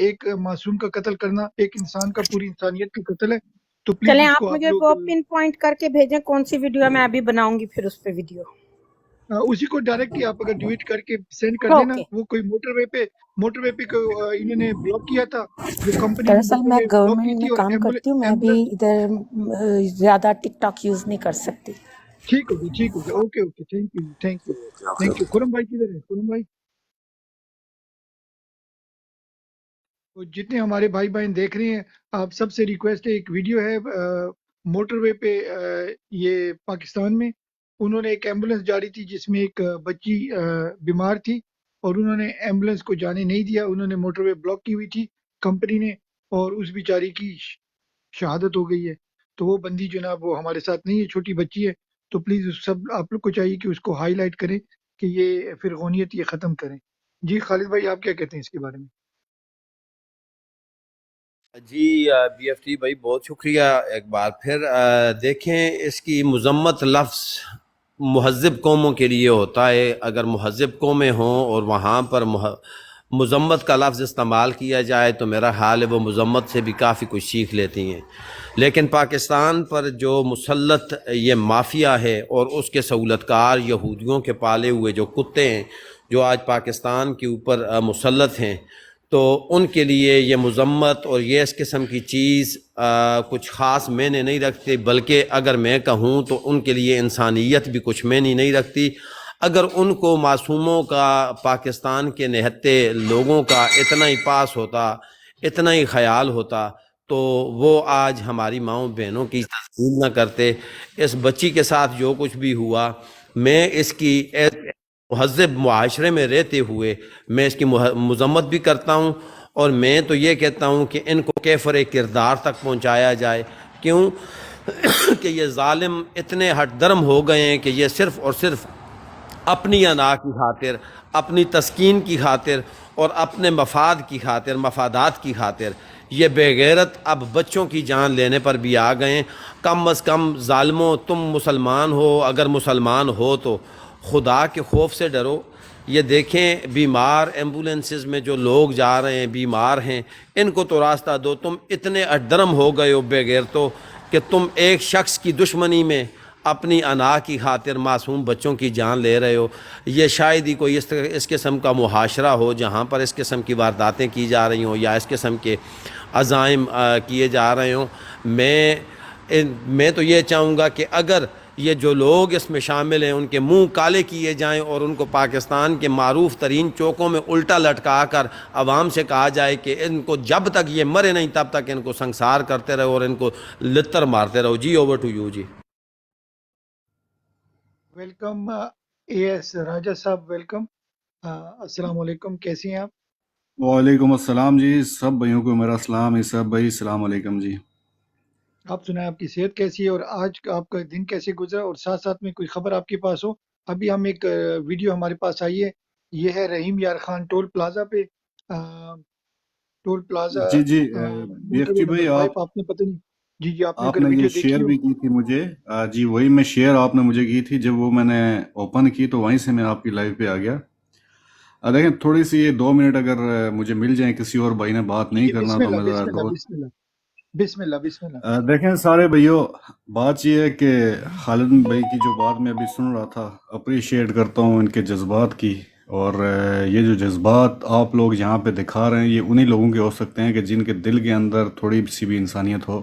ایک معصوم کا قتل کرنا ایک انسان کا پوری انسانیت کا قتل ہے. تو پلیز چلیں اس آپ کو آپ مجھے لوگ وہ پن پوائنٹ کر کے بھیجیں کون سی ویڈیو ہے، میں ابھی بناؤں گی پھر اس پہ ویڈیو. اسی کو ڈائریکٹلی آپ اگر ڈیلیٹ کر کے سینڈ کر دینا. اوکے. وہ کوئی موٹر وے پہ انہوں نے بلاک کیا تھا. وہ کمپنی نے دراصل موٹر میں وے بلاک کی گورنمنٹ میں تھی اور کام کرتی ہوں، میں بھی ایمبولینس. ادھر زیادہ ٹک ٹاک یوز نہیں کر سکتی. ٹھیک ہوگی اوکے تھینک یو. خرم بھائی کدھر ہے؟ خرم بھائی. تو جتنے ہمارے بھائی بہن دیکھ رہے ہیں، آپ سب سے ریکویسٹ ہے، ایک ویڈیو ہے موٹر وے پہ یہ پاکستان میں. انہوں نے ایک ایمبولینس جاری تھی جس میں ایک بچی بیمار تھی اور انہوں نے ایمبولینس کو جانے نہیں دیا. انہوں نے موٹر وے بلاک کی ہوئی تھی کمپنی نے، اور اس بیچاری کی شہادت ہو گئی ہے. تو وہ بندی جناب وہ ہمارے ساتھ نہیں ہے، چھوٹی بچی ہے. تو پلیز سب آپ لوگ کو چاہیے کہ اس کو ہائی لائٹ کریں کہ یہ فرغونیت یہ ختم کریں. جی خالد بھائی آپ کیا کہتے ہیں اس کے بارے میں؟ جی بی ایف ٹی بھائی بہت شکریہ ایک بار پھر. دیکھیں اس کی مذمت لفظ مہذب قوموں کے لیے ہوتا ہے. اگر مہذب قومیں ہوں اور وہاں پر مذمت کا لفظ استعمال کیا جائے تو میرا حال ہے وہ مذمت سے بھی کافی کچھ سیکھ لیتی ہیں. لیکن پاکستان پر جو مسلط یہ مافیا ہے اور اس کے سہولت کار یہودیوں کے پالے ہوئے جو کتے ہیں جو آج پاکستان کے اوپر مسلط ہیں، تو ان کے لیے یہ مذمت اور یہ اس قسم کی چیز کچھ خاص معنی نہیں رکھتی، بلکہ اگر میں کہوں تو ان کے لیے انسانیت بھی کچھ معنی نہیں رکھتی. اگر ان کو معصوموں کا، پاکستان کے نہتے لوگوں کا اتنا ہی پاس ہوتا، اتنا ہی خیال ہوتا، تو وہ آج ہماری ماؤں بہنوں کی تسلیم نہ کرتے. اس بچی کے ساتھ جو کچھ بھی ہوا، میں اس کی مہذب معاشرے میں رہتے ہوئے میں اس کی مذمت بھی کرتا ہوں، اور میں تو یہ کہتا ہوں کہ ان کو کیفر کردار تک پہنچایا جائے. کیوں کہ یہ ظالم اتنے ہٹ درم ہو گئے ہیں کہ یہ صرف اور صرف اپنی انا کی خاطر، اپنی تسکین کی خاطر اور اپنے مفاد کی خاطر، مفادات کی خاطر یہ بے غیرت اب بچوں کی جان لینے پر بھی آ گئے ہیں. کم از کم ظالموں، تم مسلمان ہو، اگر مسلمان ہو تو خدا کے خوف سے ڈرو. یہ دیکھیں بیمار ایمبولینسز میں جو لوگ جا رہے ہیں، بیمار ہیں، ان کو تو راستہ دو. تم اتنے اڈرم ہو گئے ہو بے غیرتو کہ تم ایک شخص کی دشمنی میں اپنی انا کی خاطر معصوم بچوں کی جان لے رہے ہو. یہ شاید ہی کوئی اس قسم کا معاشرہ ہو جہاں پر اس قسم کی وارداتیں کی جا رہی ہوں یا اس قسم کے عزائم کیے جا رہے ہوں. میں تو یہ چاہوں گا کہ اگر یہ جو لوگ اس میں شامل ہیں ان کے منہ کالے کیے جائیں اور ان کو پاکستان کے معروف ترین چوکوں میں الٹا لٹکا کر عوام سے کہا جائے کہ ان کو جب تک یہ مرے نہیں تب تک ان کو سنسار کرتے رہو اور ان کو لتر مارتے رہو. جی اوور ٹو یو. جی welcome A S Raja Sahab, welcome. السلام علیکم، کیسے ہیں آپ؟ وعلیکم السلام جی، سب بھائیوں کو میرا سلام. اسحاق بھائی السلام علیکم جی. آپ سنائیں آپ کی صحت کیسی ہے اور آج آپ کا دن کیسے گزرا، اور ساتھ ساتھ میں کوئی خبر آپ کے پاس ہو. ابھی ہم ایک ویڈیو ہمارے پاس آئی ہے، یہ ہے رحیم یار خان ٹول پلازا پہ، ٹول پلازا جی جی بی ایف موٹر وے ٹی نمبر بھائی، 5. آپ نے پتہ نہیں، جی آپ نے آپ اگر نے یہ ویڈیو دیکھی شیئر ہو. بھی کی تھی مجھے. جی وہی میں شیئر آپ نے مجھے کی تھی، جب وہ میں نے اوپن کی تو وہیں سے میں آپ کی لائیو پہ آ گیا. دیکھیں تھوڑی سی یہ 2 منٹ اگر مجھے مل جائیں، کسی اور بھائی نے بات جی نہیں جی کرنا بسم تو اللہ میں ذرا بسم اللہ بسم اللہ بسم اللہ بسم اللہ. دیکھیں سارے بھائیوں، بات یہ ہے کہ خالد بھائی کی جو بات میں ابھی سن رہا تھا، اپریشیٹ کرتا ہوں ان کے جذبات کی. اور یہ جو جذبات آپ لوگ یہاں پہ دکھا رہے ہیں، یہ انہی لوگوں کے ہو سکتے ہیں کہ جن کے دل کے اندر تھوڑی سی بھی انسانیت ہو.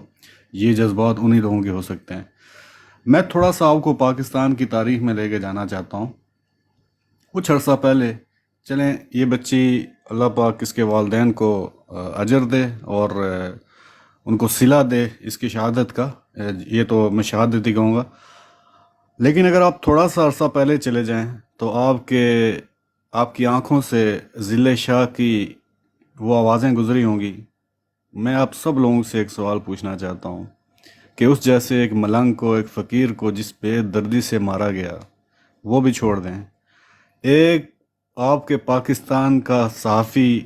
یہ جذبات انہی لوگوں کے ہو سکتے ہیں. میں تھوڑا سا آپ کو پاکستان کی تاریخ میں لے کے جانا چاہتا ہوں. کچھ عرصہ پہلے، چلیں یہ بچی اللہ پاک اس کے والدین کو اجر دے اور ان کو صلہ دے اس کی شہادت کا، یہ تو میں شہادت ہی کہوں گا. لیکن اگر آپ تھوڑا سا عرصہ پہلے چلے جائیں تو آپ کی آنکھوں سے ذل شاہ کی وہ آوازیں گزری ہوں گی. میں آپ سب لوگوں سے ایک سوال پوچھنا چاہتا ہوں کہ اس جیسے ایک ملنگ کو، ایک فقیر کو جس پہ دردی سے مارا گیا، وہ بھی چھوڑ دیں. ایک آپ کے پاکستان کا صحافی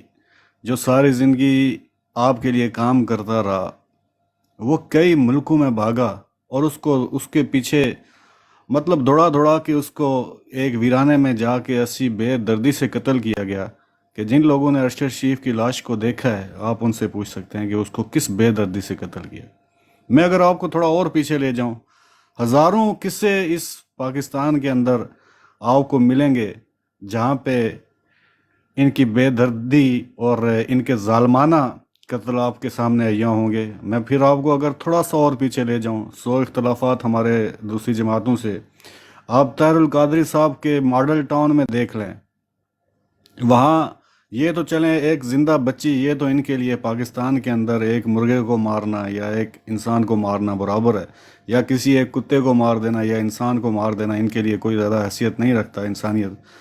جو ساری زندگی آپ کے لیے کام کرتا رہا، وہ کئی ملکوں میں بھاگا اور اس کے پیچھے مطلب دوڑا کے اس کو ایک ویرانے میں جا کے ایسی بے دردی سے قتل کیا گیا کہ جن لوگوں نے ارشد شریف کی لاش کو دیکھا ہے آپ ان سے پوچھ سکتے ہیں کہ اس کو کس بے دردی سے قتل کیا۔ میں اگر آپ کو تھوڑا اور پیچھے لے جاؤں، ہزاروں قصے اس پاکستان کے اندر آپ کو ملیں گے جہاں پہ ان کی بے دردی اور ان کے ظالمانہ قتل آپ کے سامنے عیاں ہوں گے۔ میں پھر آپ کو اگر تھوڑا سا اور پیچھے لے جاؤں، سو اختلافات ہمارے دوسری جماعتوں سے، آپ طاہر القادری صاحب کے ماڈل ٹاؤن میں دیکھ لیں، وہاں یہ تو چلیں ایک زندہ بچی، یہ تو ان کے لیے پاکستان کے اندر ایک مرغے کو مارنا یا ایک انسان کو مارنا برابر ہے، یا کسی ایک کتے کو مار دینا یا انسان کو مار دینا ان کے لیے کوئی زیادہ حیثیت نہیں رکھتا انسانیت۔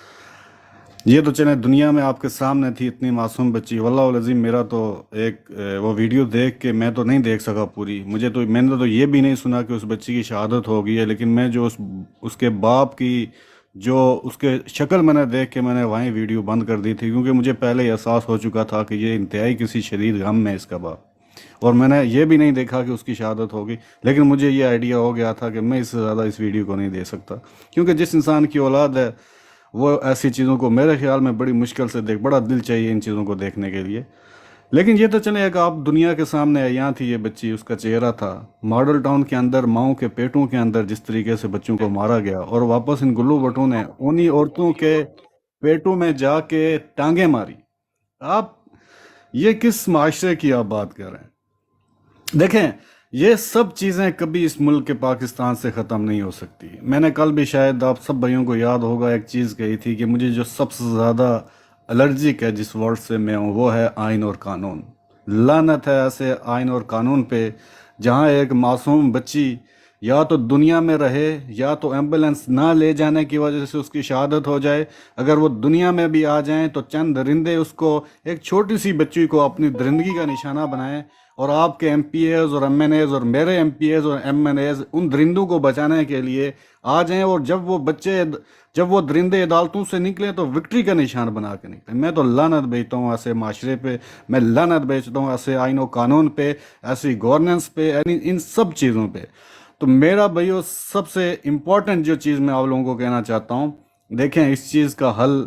یہ تو چلیں دنیا میں آپ کے سامنے تھی اتنی معصوم بچی، واللہ العظیم میرا تو ایک وہ ویڈیو دیکھ کے میں تو نہیں دیکھ سکا پوری، میں نے تو یہ بھی نہیں سنا کہ اس بچی کی شہادت ہو گئی ہے، لیکن میں جو اس کے باپ کی جو اس کے شکل میں نے دیکھ کے میں نے وہیں ویڈیو بند کر دی تھی، کیونکہ مجھے پہلے ہی احساس ہو چکا تھا کہ یہ انتہائی کسی شدید غم میں اس کا باپ، اور میں نے یہ بھی نہیں دیکھا کہ اس کی شہادت ہوگی، لیکن مجھے یہ آئیڈیا ہو گیا تھا کہ میں اس سے زیادہ اس ویڈیو کو نہیں دے سکتا، کیونکہ جس انسان کی اولاد ہے وہ ایسی چیزوں کو میرے خیال میں بڑی مشکل سے بڑا دل چاہیے ان چیزوں کو دیکھنے کے لیے۔ لیکن یہ تو چلیں ایک آپ دنیا کے سامنے عیاں تھی یہ بچی، اس کا چہرہ تھا ماڈل ٹاؤن کے اندر، ماؤں کے پیٹوں کے اندر جس طریقے سے بچوں کو مارا گیا، اور واپس ان گلو بٹوں نے انہی عورتوں کے پیٹوں میں جا کے ٹانگیں ماری۔ آپ یہ کس معاشرے کی آپ بات کر رہے ہیں؟ دیکھیں یہ سب چیزیں کبھی اس ملک کے پاکستان سے ختم نہیں ہو سکتی۔ میں نے کل بھی شاید آپ سب بھائیوں کو یاد ہوگا ایک چیز کہی تھی کہ مجھے جو سب سے زیادہ الرجک ہے جس ورڈ سے میں ہوں وہ ہے آئین اور قانون۔ لعنت ہے ایسے آئین اور قانون پہ جہاں ایک معصوم بچی یا تو دنیا میں رہے یا تو ایمبولینس نہ لے جانے کی وجہ سے اس کی شہادت ہو جائے، اگر وہ دنیا میں بھی آ جائیں تو چند درندے اس کو، ایک چھوٹی سی بچی کو اپنی درندگی کا نشانہ بنائیں، اور آپ کے ایم پی ایز اور ایم این ایز اور میرے ایم پی ایز اور ایم این ایز ان درندوں کو بچانے کے لیے آ جائیں، اور جب وہ درندے عدالتوں سے نکلیں تو وکٹری کا نشان بنا کے نکلیں۔ میں تو لعنت بھیجتا ہوں ایسے معاشرے پہ، میں لعنت بھیجتا ہوں ایسے آئین و قانون پہ، ایسی گورننس پہ، یعنی ان سب چیزوں پہ۔ تو میرا بھائیو سب سے امپورٹنٹ جو چیز میں آپ لوگوں کو کہنا چاہتا ہوں، دیکھیں اس چیز کا حل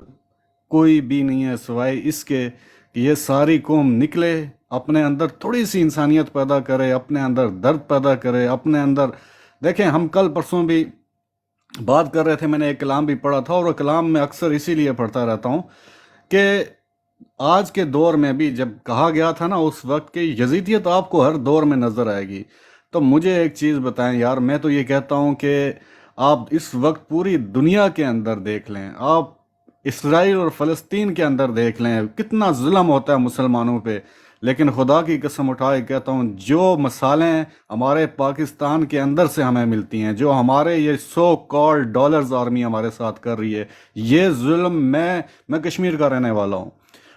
کوئی بھی نہیں ہے سوائے اس کے کہ یہ ساری قوم نکلے، اپنے اندر تھوڑی سی انسانیت پیدا کرے، اپنے اندر درد پیدا کرے، اپنے اندر دیکھیں ہم کل پرسوں بھی بات کر رہے تھے، میں نے ایک کلام بھی پڑھا تھا، اور وہ کلام میں اکثر اسی لیے پڑھتا رہتا ہوں کہ آج کے دور میں بھی جب کہا گیا تھا نا اس وقت کہ یزیدیت آپ کو ہر دور میں نظر آئے گی، تو مجھے ایک چیز بتائیں یار، میں تو یہ کہتا ہوں کہ آپ اس وقت پوری دنیا کے اندر دیکھ لیں، آپ اسرائیل اور فلسطین کے اندر دیکھ لیں کتنا ظلم ہوتا ہے مسلمانوں پہ، لیکن خدا کی قسم اٹھا کے کہتا ہوں جو مثالیں ہمارے پاکستان کے اندر سے ہمیں ملتی ہیں، جو ہمارے یہ سو کال ڈالرز آرمی ہمارے ساتھ کر رہی ہے، یہ ظلم میں کشمیر کا رہنے والا ہوں،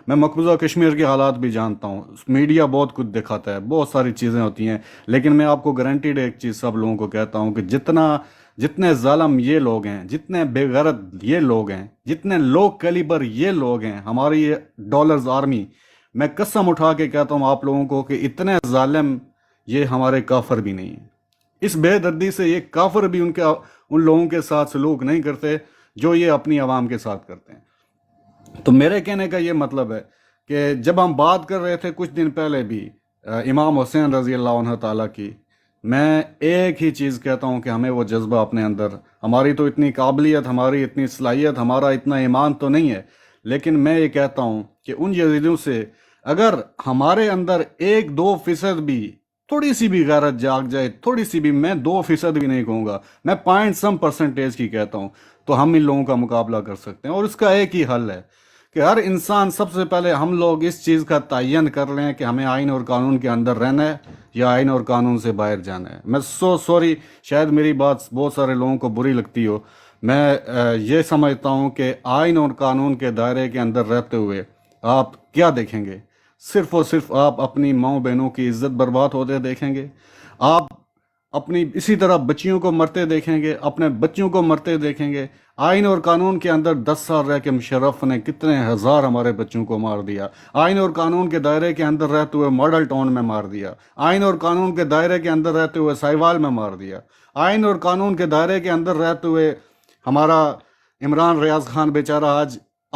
میں مقبوضہ کشمیر کے حالات بھی جانتا ہوں، میڈیا بہت کچھ دکھاتا ہے، بہت ساری چیزیں ہوتی ہیں، لیکن میں آپ کو گارنٹیڈ ایک چیز سب لوگوں کو کہتا ہوں کہ جتنے ظالم یہ لوگ ہیں، جتنے بے غیرت یہ لوگ ہیں، جتنے لو کیلیبر یہ لوگ ہیں، ہماری یہ ڈالرز آرمی، میں قسم اٹھا کے کہتا ہوں آپ لوگوں کو کہ اتنے ظالم یہ ہمارے کافر بھی نہیں ہیں۔ اس بے دردی سے یہ کافر بھی ان لوگوں کے ساتھ سلوک نہیں کرتے جو یہ اپنی عوام کے ساتھ کرتے ہیں۔ تو میرے کہنے کا یہ مطلب ہے کہ جب ہم بات کر رہے تھے کچھ دن پہلے بھی امام حسین رضی اللہ عنہ تعالیٰ کی، میں ایک ہی چیز کہتا ہوں کہ ہمیں وہ جذبہ اپنے اندر، ہماری تو اتنی قابلیت، ہماری اتنی صلاحیت، ہمارا اتنا ایمان تو نہیں ہے، لیکن میں یہ کہتا ہوں کہ ان یزیدیوں سے اگر ہمارے اندر 1-2% بھی تھوڑی سی بھی غیرت جاگ جائے، تھوڑی سی بھی، میں 2% بھی نہیں کہوں گا، میں 0.some% کی کہتا ہوں، تو ہم ان لوگوں کا مقابلہ کر سکتے ہیں۔ اور اس کا ایک ہی حل ہے کہ ہر انسان، سب سے پہلے ہم لوگ اس چیز کا تعین کر لیں کہ ہمیں آئین اور قانون کے اندر رہنا ہے یا آئین اور قانون سے باہر جانا ہے۔ میں سوری، شاید میری بات بہت سارے لوگوں کو بری لگتی ہو، میں یہ سمجھتا ہوں کہ آئین اور قانون کے دائرے کے اندر رہتے ہوئے آپ کیا دیکھیں گے؟ صرف اور صرف آپ اپنی ماؤں بہنوں کی عزت برباد ہوتے دیکھیں گے، آپ اپنی اسی طرح بچیوں کو مرتے دیکھیں گے، اپنے بچوں کو مرتے دیکھیں گے۔ آئین اور قانون کے اندر 10 سال رہ کے مشرف نے کتنے ہزار ہمارے بچوں کو مار دیا، آئین اور قانون کے دائرے کے اندر رہتے ہوئے ماڈل ٹاؤن میں مار دیا، آئین اور قانون کے دائرے کے اندر رہتے ہوئے سائیوال میں مار دیا، آئین اور قانون کے دائرے کے اندر رہتے ہوئے ہمارا عمران ریاض خان بیچارہ آج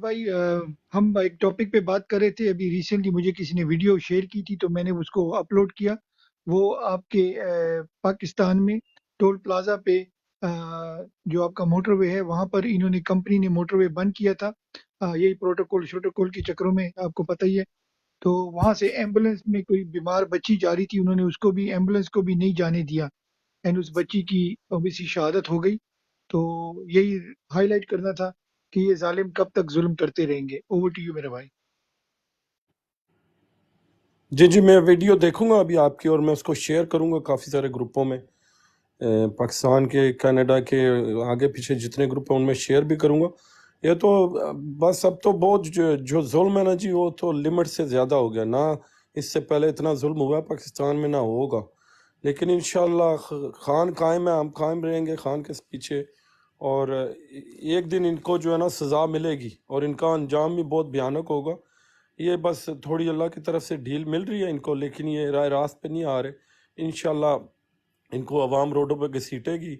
بھائی ہم ایک ٹاپک پہ بات کر رہے تھے ابھی ریسنٹلی، مجھے کسی نے ویڈیو شیئر کی تھی تو میں نے اس کو اپلوڈ کیا. وہ آپ کے پاکستان میں ٹول پلازا پہ جو آپ کا موٹر وے ہے وہاں پر انہوں نے کمپنی نے موٹر وے بند کیا تھا، یہی پروٹوکول کے چکروں میں، آپ کو پتہ ہی ہے. تو وہاں سے ایمبولینس میں کوئی بیمار بچی جا رہی تھی، انہوں نے اس کو بھی، ایمبولینس کو بھی نہیں جانے دیا، اینڈ اس بچی کی اوبیسی شہادت ہو گئی. تو یہی ہائی لائٹ کرنا تھا کہ یہ ظالم کب تک ظلم کرتے رہیں گے. اوور ٹو یو میرے بھائی. جی میں ویڈیو دیکھوں گا ابھی آپ کی، اور میں اس کو شیئر کروں گا کافی سارے گروپوں میں، پاکستان کے، کینیڈا کے، آگے پیچھے جتنے گروپ ہیں ان میں شیئر بھی کروں گا. یہ تو بس اب تو بہت جو ظلم ہے نا جی، وہ تو لمٹ سے زیادہ ہو گیا. نہ اس سے پہلے اتنا ظلم ہوا پاکستان میں، نہ ہوگا. لیکن انشاءاللہ خان قائم ہے، ہم قائم رہیں گے خان کے پیچھے، اور ایک دن ان کو جو ہے نا سزا ملے گی، اور ان کا انجام بھی بہت بھیانک ہوگا. یہ بس تھوڑی اللہ کی طرف سے ڈھیل مل رہی ہے ان کو، لیکن یہ راہ راست پہ نہیں آ رہے. انشاءاللہ ان کو عوام روڈوں پہ گھسیٹے گی،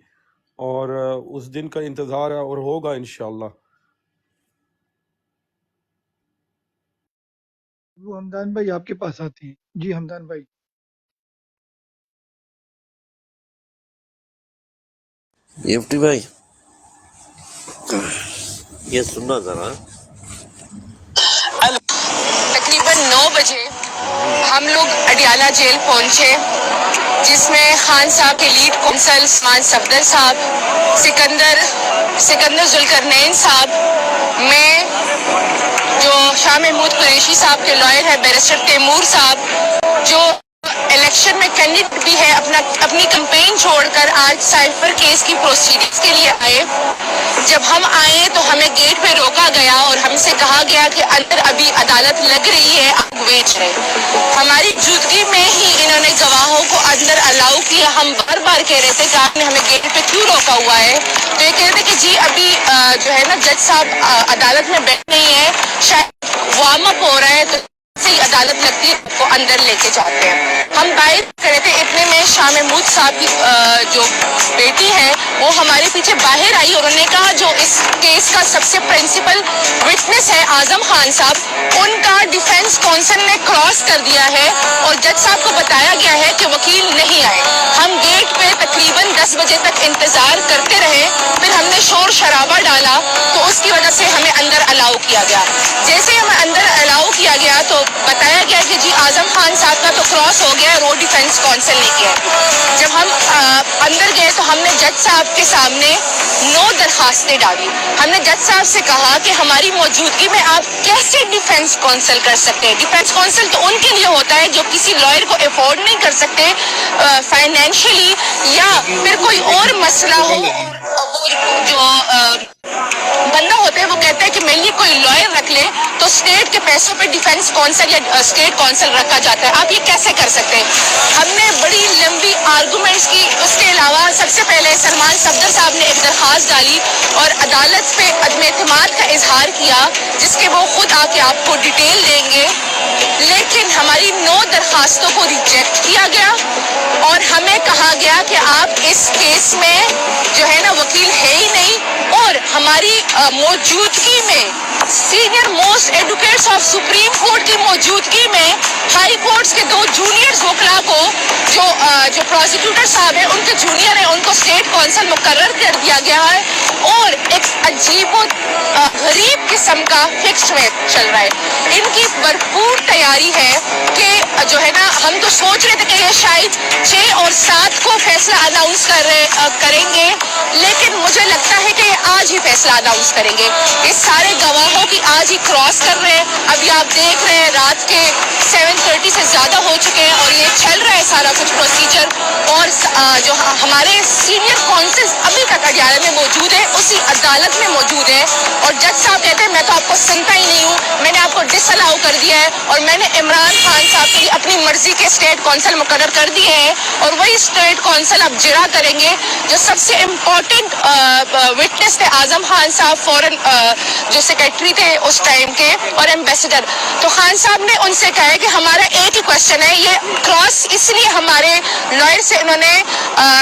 اور اس دن کا انتظار ہے، اور ہوگا انشاءاللہ. وہ حمدان بھائی آپ کے پاس آتے ہیں. جی حمدان بھائی. ایفٹی بھائی یہ سننا ذرا. تقریباً 9 بجے ہم لوگ اڈیالہ جیل پہنچے، جس میں خان صاحب کے لیڈ کونسل عثمان صفدر صاحب، سکندر ذوالقرنین صاحب، میں جو شاہ محمود قریشی صاحب کے لائر ہے بیرسٹر تیمور صاحب، جو الیکشن میں کینڈیڈیٹ بھی ہے، اپنی کمپین چھوڑ کر آج سائفر کیس کی پروسیڈنگز کے لیے آئے. جب ہم آئے تو ہمیں گیٹ پہ روکا گیا اور ہم سے کہا گیا کہ اندر ابھی عدالت لگ رہی ہے، آپ ویٹ کریں. ہماری موجودگی میں ہی انہوں نے گواہوں کو اندر الاؤ کیا. ہم بار بار کہہ رہے تھے کہ آپ نے ہمیں گیٹ پہ کیوں روکا ہوا ہے، تو یہ کہہ رہے تھے کہ جی ابھی جو ہے نا جج صاحب عدالت میں بیٹھ نہیں ہے، شاید وارم اپ ہو رہا ہے، تو سے ہی عدالت لگتی ہے کو اندر لے کے جاتے ہیں. ہم باہر کھڑے تھے، اتنے میں شاہ محمود صاحب کی جو بیٹی ہے وہ ہمارے پیچھے باہر آئی، اور انہوں نے کہا جو اس کیس کا سب سے پرنسپل وٹنس ہے اعظم خان صاحب، ان کا ڈیفینس کونسل نے کراس کر دیا ہے، اور جج صاحب کو بتایا گیا ہے کہ وکیل نہیں آئے. ہم گیٹ پہ تقریباً 10 بجے تک انتظار کرتے رہے، پھر ہم نے شور شرابہ ڈالا تو اس کی وجہ سے ہمیں اندر الاؤ کیا گیا. جیسے ہمیں اندر الاؤ کیا گیا تو بتایا گیا کہ جی اعظم خان صاحب کا تو کراس ہو گیا ہے، روڈ ڈیفینس کونسل نے کیا. جب ہم اندر گئے تو ہم نے جج صاحب کے سامنے 9 درخواستیں ڈالی. ہم نے جج صاحب سے کہا کہ ہماری موجودگی میں آپ کیسے ڈیفینس کونسل کر سکتے ہیں. ڈیفینس کونسل تو ان کے لیے ہوتا ہے جو کسی لائر کو افورڈ نہیں کر سکتے فائنینشلی، یا پھر کوئی اور مسئلہ ہو، اور جو بندہ ہوتا ہے وہ کہتا ہے کہ میرے لیے کوئی لائر رکھ لے، تو اسٹیٹ کے پیسوں پہ ڈیفینس کونسل یا اسٹیٹ کونسل رکھا جاتا ہے. آپ یہ کیسے کر سکتے ہیں؟ ہم نے بڑی لمبی آرگومنٹس کی. اس کے علاوہ سب سے پہلے سلمان صفدر صاحب نے ایک درخواست ڈالی اور عدالت پہ عدم اعتماد کا اظہار کیا، جس کے وہ خود آ کے آپ کو ڈیٹیل دیں گے. لیکن ہماری 9 درخواستوں کو ریجیکٹ کیا گیا، اور ہمیں کہا گیا کہ آپ اس کیس میں جو ہے نا وکیل ہے ہی نہیں، اور ہماری موجودگی میں senior most advocates of supreme court کی موجودگی میں ہائی کورٹس کے 2 جونیئرز وکلا کو جو پروسیکیوٹر صاحب ہیں ان کے جونیئر ہیں، ان کو اسٹیٹ کونسل مقرر کر دیا گیا ہے، اور ایک عجیب و غریب قسم کا فکس میں چل رہا ہے. ان کی بھرپور تیاری ہے کہ جو ہے نا، ہم تو سوچ رہے تھے کہ یہ شاید 6 اور 7 کو فیصلہ اناؤنس کریں گے، لیکن مجھے لگتا ہے کہ یہ آج ہی فیصلہ اناؤنس کریں گے. اس سارے گواہوں کی آج ہی کراس کر رہے ہیں. ابھی آپ دیکھ رہے ہیں رات کے 7:30 سے زیادہ ہو چکے ہیں، اور یہ چل رہا ہے سارا کچھ پروسیجر. اور جو ہمارے سینئر کونسل ابھی تک اڈیالہ میں موجود ہے، اسی عدالت میں موجود ہے، اور جج صاحب کہتے ہیں میں تو آپ کو سنتا ہی نہیں ہوں، میں نے آپ کو ڈس الاؤ کر دیا ہے، اور میں نے عمران خان صاحب کے لیے اپنی مرضی کے اسٹیٹ کونسل مقرر کر دیے ہیں، اور وہی اسٹیٹ کونسل اب جرا کریں گے. جو سب سے امپورٹنٹ وٹنس تھے اعظم خان صاحب، فورن جو سیکرٹری تھے اس ٹائم کے، اور ایمبیسڈر، تو خان صاحب نے ان سے کہا ہے کہ ہمارا ایک ہی کوشچن ہے. یہ کراس اس لیے ہمارے لائر سے انہوں نے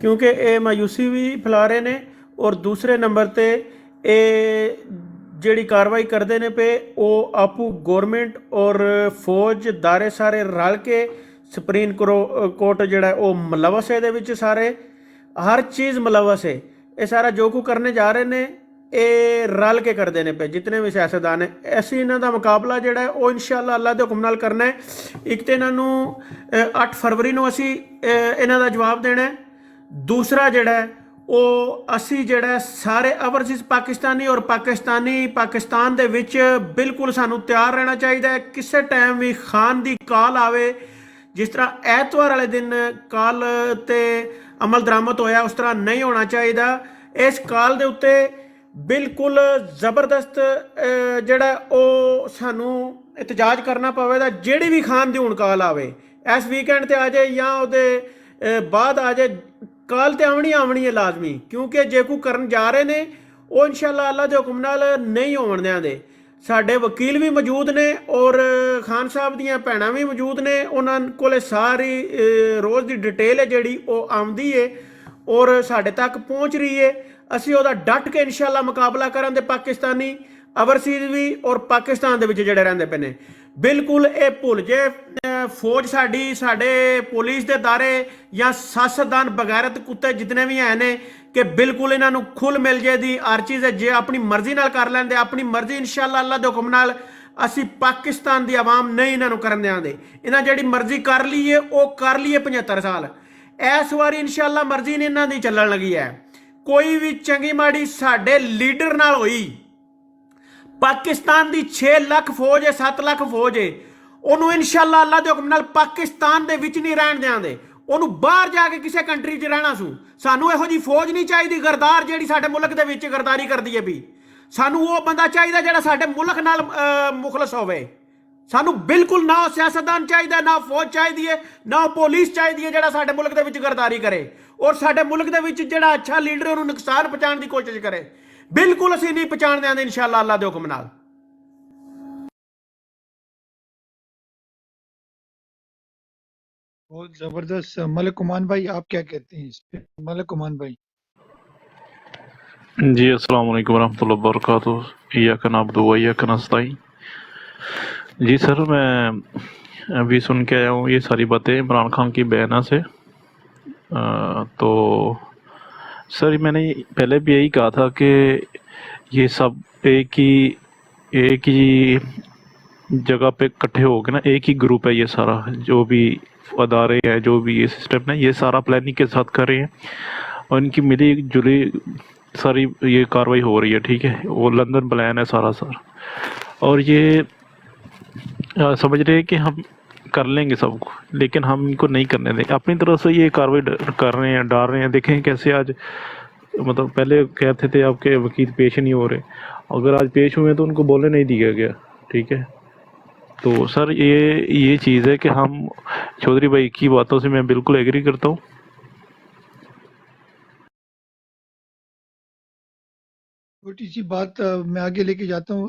ਕਿਉਂਕਿ ਇਹ ਮਾਯੂਸੀ ਵੀ ਫੈਲਾ ਰਹੇ ਨੇ ਔਰ ਦੂਸਰੇ ਨੰਬਰ ਤੇ ਇਹ ਜਿਹੜੀ ਕਾਰਵਾਈ ਕਰਦੇ ਨੇ ਪਏ ਉਹ ਆਪੂ ਗਵਰਨਮੈਂਟ ਔਰ ਫੌਜ ਦਾਰੇ ਸਾਰੇ ਰਲ ਕੇ ਸੁਪਰੀਮ ਕੋਰਟ ਜਿਹੜਾ ਉਹ ਮਲਵਸ ਹੈ ਇਹਦੇ ਵਿੱਚ, ਸਾਰੇ ਹਰ ਚੀਜ਼ ਮਲਵਸ ਹੈ। ਇਹ ਸਾਰਾ ਜੋ ਕੁ ਕਰਨੇ ਜਾ ਰਹੇ ਨੇ ਇਹ ਰਲ ਕੇ ਕਰਦੇ ਨੇ ਪਏ ਜਿਤਨੇ ਵੀ ਸਿਆਸਤਦਾਨ ਹੈ। ਅਸੀਂ ਇਹਨਾਂ ਦਾ ਮੁਕਾਬਲਾ ਜਿਹੜਾ ਉਹ ਇਨਸ਼ਾਅੱਲਾ ਅੱਲਾ ਦੇ ਹੁਕਮ ਨਾਲ ਕਰਨਾ ਹੈ। ਇੱਕ ਤਾਂ ਇਹਨਾਂ ਨੂੰ 8 ਫਰਵਰੀ ਨੂੰ ਅਸੀਂ ਇਹਨਾਂ ਦਾ ਜਵਾਬ ਦੇਣਾ ਹੈ। ਦੂਸਰਾ ਜਿਹੜਾ ਉਹ ਅਸੀਂ ਜਿਹੜਾ ਸਾਰੇ ਓਵਰਸੀਜ਼ ਪਾਕਿਸਤਾਨੀ ਔਰ ਪਾਕਿਸਤਾਨ ਦੇ ਵਿੱਚ ਬਿਲਕੁਲ ਸਾਨੂੰ ਤਿਆਰ ਰਹਿਣਾ ਚਾਹੀਦਾ ਹੈ। ਕਿਸੇ ਟਾਈਮ ਵੀ ਖਾਨ ਦੀ ਕਾਲ ਆਵੇ, ਜਿਸ ਤਰ੍ਹਾਂ ਐਤਵਾਰ ਵਾਲੇ ਦਿਨ ਕਾਲ ਤੇ ਅਮਲ ਦਰਾਮਦ ਹੋਇਆ ਉਸ ਤਰ੍ਹਾਂ ਨਹੀਂ ਹੋਣਾ ਚਾਹੀਦਾ। ਇਸ ਕਾਲ ਦੇ ਉੱਤੇ ਬਿਲਕੁਲ ਜ਼ਬਰਦਸਤ ਜਿਹੜਾ ਉਹ ਸਾਨੂੰ ਇਤਜਾਜ ਕਰਨਾ ਪਵੇਗਾ। ਜਿਹੜੀ ਵੀ ਖਾਨ ਦੀ ਹੁਣ ਕਾਲ ਆਵੇ, ਇਸ ਵੀਕਐਂਡ ਤੇ ਆ ਜਾਏ ਜਾਂ ਉਹਦੇ ਬਾਅਦ ਆ ਜਾਏ, ਕਾਲ ਤੇ ਆਉਣੀ ਹੈ ਲਾਜ਼ਮੀ, ਕਿਉਂਕਿ ਜੇ ਕੋਈ ਕਰਨ ਜਾ ਰਹੇ ਨੇ ਉਹ ਇਨਸ਼ਾਅੱਲਾ ਅੱਲਾ ਦੇ ਹੁਕਮ ਨਾਲ ਨਹੀਂ ਹੋਣ ਦਿਆਂਦੇ। ਸਾਡੇ ਵਕੀਲ ਵੀ ਮੌਜੂਦ ਨੇ ਔਰ ਖਾਨ ਸਾਹਿਬ ਦੀਆਂ ਭੈਣਾਂ ਵੀ ਮੌਜੂਦ ਨੇ, ਉਹਨਾਂ ਕੋਲੇ ਸਾਰੀ ਰੋਜ਼ ਦੀ ਡਿਟੇਲ ਹੈ ਜਿਹੜੀ ਉਹ ਆਉਂਦੀ ਹੈ ਔਰ ਸਾਡੇ ਤੱਕ ਪਹੁੰਚ ਰਹੀ ਹੈ। ਅਸੀਂ ਉਹਦਾ ਡਟ ਕੇ ਇਨਸ਼ਾਅੱਲਾ ਮੁਕਾਬਲਾ ਕਰਾਂਗੇ। ਪਾਕਿਸਤਾਨੀ ਓਵਰਸੀਜ਼ ਵੀ ਔਰ ਪਾਕਿਸਤਾਨ ਦੇ ਵਿੱਚ ਜਿਹੜੇ ਰਹਿੰਦੇ ਪਏ ਨੇ, ਬਿਲਕੁਲ ਇਹ ਭੁੱਲ ਜੇ ਫੌਜ ਸਾਡੀ, ਸਾਡੇ ਪੁਲਿਸ ਦੇ ਦਾਰੇ ਜਾਂ ਸਿਆਸਤਦਾਨ ਬਗੈਰਤ ਕੁੱਤੇ ਜਿਤਨੇ ਵੀ ਹੈ ਨੇ ਕਿ ਬਿਲਕੁਲ ਇਹਨਾਂ ਨੂੰ ਖੁੱਲ ਮਿਲ ਜੇ ਦੀ ਹਰ ਚੀਜ਼। ਜੇ ਆਪਣੀ ਮਰਜ਼ੀ ਨਾਲ ਕਰ ਲੈਂਦੇ, ਆਪਣੀ ਮਰਜ਼ੀ ਇਨਸ਼ਾਅੱਲਾ ਅੱਲਾ ਦੇ ਹੁਕਮ ਨਾਲ, ਅਸੀਂ ਪਾਕਿਸਤਾਨ ਦੀ ਆਵਾਮ ਨਹੀਂ ਇਹਨਾਂ ਨੂੰ ਕਰਨ ਦਿਆਂਗੇ। ਇਹਨਾਂ ਜਿਹੜੀ ਮਰਜ਼ੀ ਕਰ ਲਈਏ ਉਹ ਕਰ ਲਈਏ 75 ਸਾਲ। ਇਸ ਵਾਰੀ ਇਨਸ਼ਾਅੱਲਾ ਮਰਜ਼ੀ ਨਹੀਂ ਇਹਨਾਂ ਦੀ ਚੱਲਣ ਲੱਗੀ ਹੈ। ਕੋਈ ਵੀ ਚੰਗੀ ਮਾੜੀ ਸਾਡੇ ਲੀਡਰ ਨਾਲ ਹੋਈ, ਪਾਕਿਸਤਾਨ ਦੀ 6 ਲੱਖ ਫੌਜ ਹੈ, 7 ਲੱਖ ਫੌਜ ਹੈ, ਉਹਨੂੰ ਇਨਸ਼ਾਅੱਲਾ ਅੱਲਾ ਦੇ ਹੁਕਮ ਨਾਲ ਪਾਕਿਸਤਾਨ ਦੇ ਵਿੱਚ ਨਹੀਂ ਰਹਿਣ ਦਿਆਂਗੇ। ਉਹਨੂੰ ਬਾਹਰ ਜਾ ਕੇ ਕਿਸੇ ਕੰਟਰੀ 'ਚ ਰਹਿਣਾ ਸੂ। ਸਾਨੂੰ ਇਹੋ ਜਿਹੀ ਫੌਜ ਨਹੀਂ ਚਾਹੀਦੀ ਗਰਦਾਰ ਜਿਹੜੀ ਸਾਡੇ ਮੁਲਕ ਦੇ ਵਿੱਚ ਗਰਦਾਰੀ ਕਰਦੀ ਹੈ ਵੀ। ਸਾਨੂੰ ਉਹ ਬੰਦਾ ਚਾਹੀਦਾ ਜਿਹੜਾ ਸਾਡੇ ਮੁਲਕ ਨਾਲ ਮੁਖਲਸ ਹੋਵੇ। ਸਾਨੂੰ ਬਿਲਕੁਲ ਨਾ ਸਿਆਸਤਦਾਨ ਚਾਹੀਦਾ, ਨਾ ਫੌਜ ਚਾਹੀਦੀ ਹੈ, ਨਾ ਪੁਲਿਸ ਚਾਹੀਦੀ ਹੈ ਜਿਹੜਾ ਸਾਡੇ ਮੁਲਕ ਦੇ ਵਿੱਚ ਗਰਦਾਰੀ ਕਰੇ ਔਰ ਸਾਡੇ ਮੁਲਕ ਦੇ ਵਿੱਚ ਜਿਹੜਾ ਅੱਛਾ ਲੀਡਰ ਉਹਨੂੰ ਨੁਕਸਾਨ ਪਹੁੰਚਾਉਣ ਦੀ ਕੋਸ਼ਿਸ਼ ਕਰੇ। ਬਿਲਕੁਲ ਅਸੀਂ ਨਹੀਂ ਪਹੁੰਚਾਉਣ ਦਿਆਂਗੇ ਇਨਸ਼ਾਅੱਲਾ ਅੱਲਾ ਦੇ ਹੁਕਮ ਨਾਲ। بہت زبردست ملک عمان بھائی آپ کیا کہتے ہیں اس پہ ملک عمان بھائی جی السلام علیکم ورحمۃ اللہ وبرکاتہ ایاک نعبد و ایاک نستعین جی سر میں ابھی سن کے آیا ہوں یہ ساری باتیں عمران خان کی بیانہ سے تو سر میں نے پہلے بھی یہی کہا تھا کہ یہ سب ایک ہی جگہ پہ اکٹھے ہو کے نا ایک ہی گروپ ہے یہ سارا جو بھی ادارے ہیں جو بھی یہ سسٹم ہے یہ سارا پلاننگ کے ساتھ کر رہے ہیں اور ان کی ملی جلی ساری یہ کاروائی ہو رہی ہے ٹھیک ہے وہ لندن پلان ہے سارا سر اور یہ سمجھ رہے ہیں کہ ہم کر لیں گے سب کو لیکن ہم ان کو نہیں کرنے دیں اپنی طرف سے یہ کاروائی کر رہے ہیں ڈال رہے ہیں دیکھیں کیسے آج مطلب پہلے کہتے تھے آپ کے وکیل پیش نہیں ہو رہے اگر آج پیش ہوئے تو ان کو بولنے نہیں دیا گیا ٹھیک ہے تو سر یہ چیز ہے کہ ہم چودھری بھائی کی باتوں سے میں بالکل ایگری کرتا ہوں چھوٹی سی بات میں آگے لے کے جاتا ہوں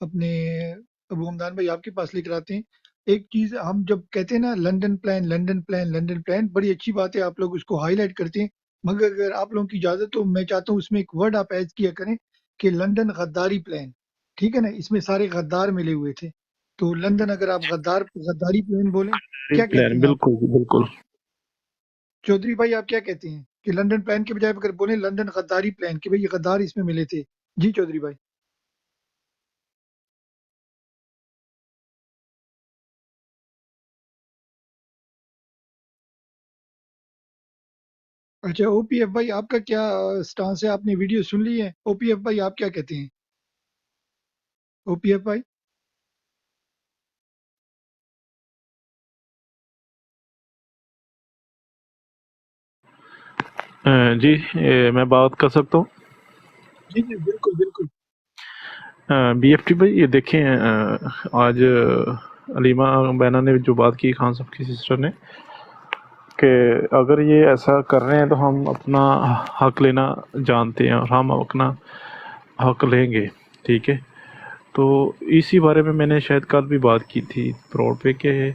اپنے ابو حمدان بھائی آپ کے پاس لے کر آتے ہیں ایک چیز ہم جب کہتے ہیں نا London plan London plan London plan بڑی اچھی بات ہے آپ لوگ اس کو ہائی لائٹ کرتے ہیں مگر اگر آپ لوگوں کی اجازت ہو میں چاہتا ہوں اس میں ایک ورڈ آپ ایڈ کیا کریں کہ لندن غداری پلان ٹھیک ہے نا اس میں سارے غدار ملے ہوئے تھے تو لندن اگر آپ غداری پلان بولیں کیا کہتے پلان ہیں آپ بالکل بالکل چودھری بھائی آپ کیا کہتے ہیں کہ لندن پلان کے بجائے اگر بولیں لندن غداری پلان کہ بھئی یہ غدار اس میں ملے تھے جی چودھری بھائی اچھا او پی ایف بھائی آپ کا کیا سٹانس ہے آپ نے ویڈیو سن لی ہے او پی ایف بھائی آپ کیا کہتے ہیں او پی ایف بھائی جی میں بات کر سکتا ہوں جی جی بالکل بالکل بی ایف ٹی بھائی یہ دیکھیں آج علیمہ بینا نے جو بات کی خان صاحب کی سسٹر نے کہ اگر یہ ایسا کر رہے ہیں تو ہم اپنا حق لینا جانتے ہیں اور ہم اپنا حق لیں گے ٹھیک ہے تو اسی بارے میں نے شاید کل بھی بات کی تھی پروڈ پہ کہ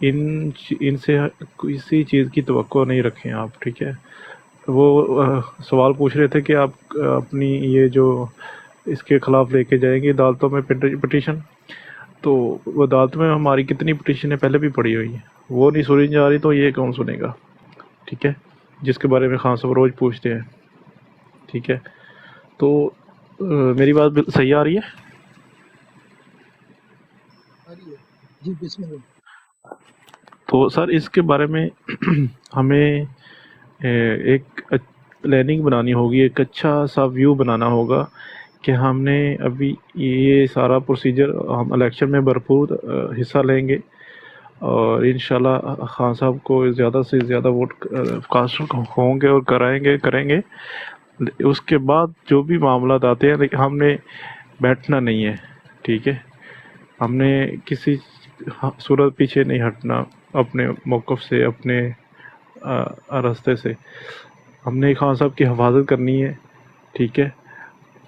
ان سے کسی چیز کی توقع نہیں رکھیں آپ ٹھیک ہے وہ سوال پوچھ رہے تھے کہ آپ اپنی یہ جو اس کے خلاف لے کے جائیں گے عدالتوں میں پٹیشن تو وہ عدالت میں ہماری کتنی پٹیشنیں پہلے بھی پڑی ہوئی ہیں وہ نہیں سنی جا رہی تو یہ کون سنے گا ٹھیک ہے جس کے بارے میں خان صاحب روز پوچھتے ہیں ٹھیک ہے تو میری بات صحیح آ رہی ہے جی بسم اللہ تو سر اس کے بارے میں ہمیں ایک پلاننگ بنانی ہوگی ایک اچھا سا ویو بنانا ہوگا کہ ہم نے ابھی یہ سارا پروسیجر ہم الیکشن میں بھرپور حصہ لیں گے اور انشاءاللہ خان صاحب کو زیادہ سے زیادہ ووٹ کاسٹ ہوں گے اور کریں گے اس کے بعد جو بھی معاملات آتے ہیں لیکن ہم نے بیٹھنا نہیں ہے ٹھیک ہے ہم نے کسی صورت پیچھے نہیں ہٹنا اپنے موقف سے اپنے راستے سے ہم نے خان صاحب کی حفاظت کرنی ہے ٹھیک ہے